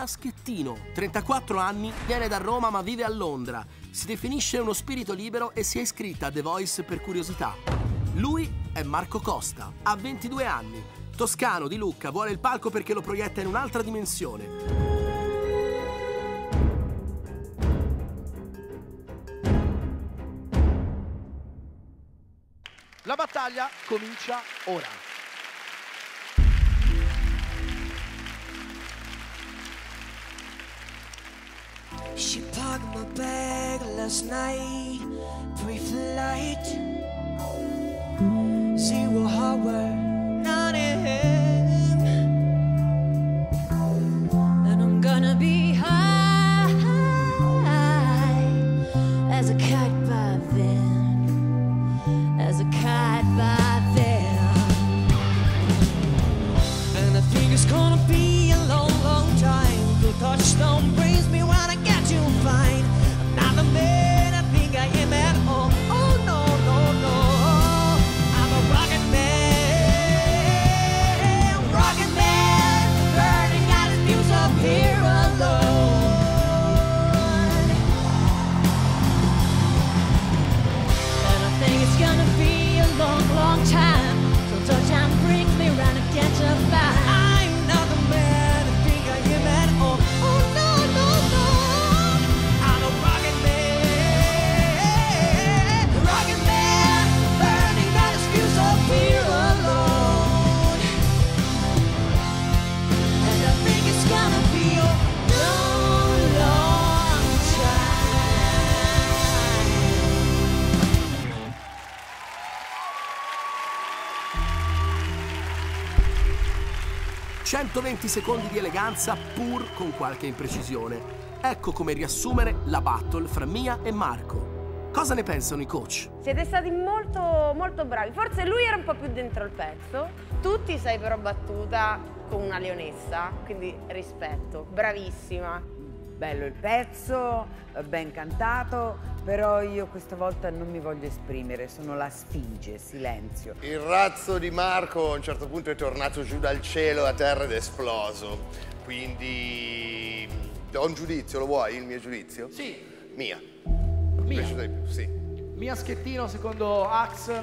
Mia Schettino, 34 anni, viene da Roma ma vive a Londra. Si definisce uno spirito libero e si è iscritta a The Voice per curiosità. Lui è Marco Costa, ha 22 anni. Toscano di Lucca, vuole il palco perché lo proietta in un'altra dimensione. La battaglia comincia ora. She packed my bag last night, pre-flight, 0 hour, 9 AM, and I'm gonna be high as a kite by then, as a kite by then, and I think it's gonna be a long, long time. The touchdown brings me when I get you fine. I'm not the man I think I am at all. Oh no, no, no, I'm a rocket man, burning out his views up here alone. And I think it's gonna be a long, long time. So touchdown brings me round and get you fine. I'm not the man I think I am at all. Oh no, no, no, I'm a rocket man, burning out his fuse up here alone. And I think it's gonna be a long, long time. 120 secondi di eleganza pur con qualche imprecisione. Ecco come riassumere la battle fra Mia e Marco. Cosa ne pensano i coach? Siete stati molto, molto bravi. Forse lui era un po' più dentro il pezzo. Tu ti sei però battuta con una leonessa, quindi rispetto. Bravissima. Bello il pezzo, ben cantato, però io questa volta non mi voglio esprimere, sono la Sfinge, silenzio. Il razzo di Marco a un certo punto è tornato giù dal cielo a terra ed è esploso. Quindi do un giudizio, lo vuoi il mio giudizio? Sì. Mia. Mi è piaciuta di più, sì. Mia Schettino secondo Ax.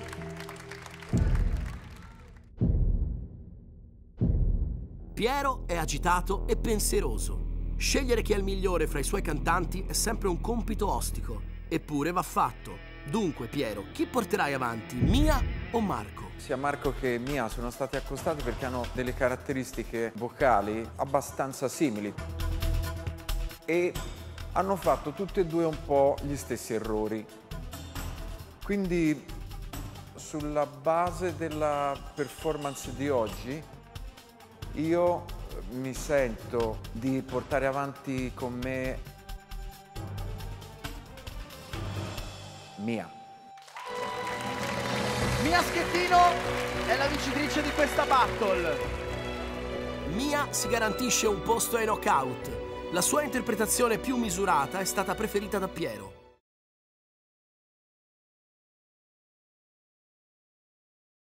Piero è agitato e pensieroso. Scegliere chi è il migliore fra i suoi cantanti è sempre un compito ostico, eppure va fatto. Dunque, Piero, chi porterai avanti, Mia o Marco? Sia Marco che Mia sono stati accostati perché hanno delle caratteristiche vocali abbastanza simili e hanno fatto tutti e due un po' gli stessi errori. Quindi, sulla base della performance di oggi, io mi sento di portare avanti con me Mia. Mia Schettino è la vincitrice di questa battle. Mia si garantisce un posto ai knockout. La sua interpretazione più misurata è stata preferita da Piero.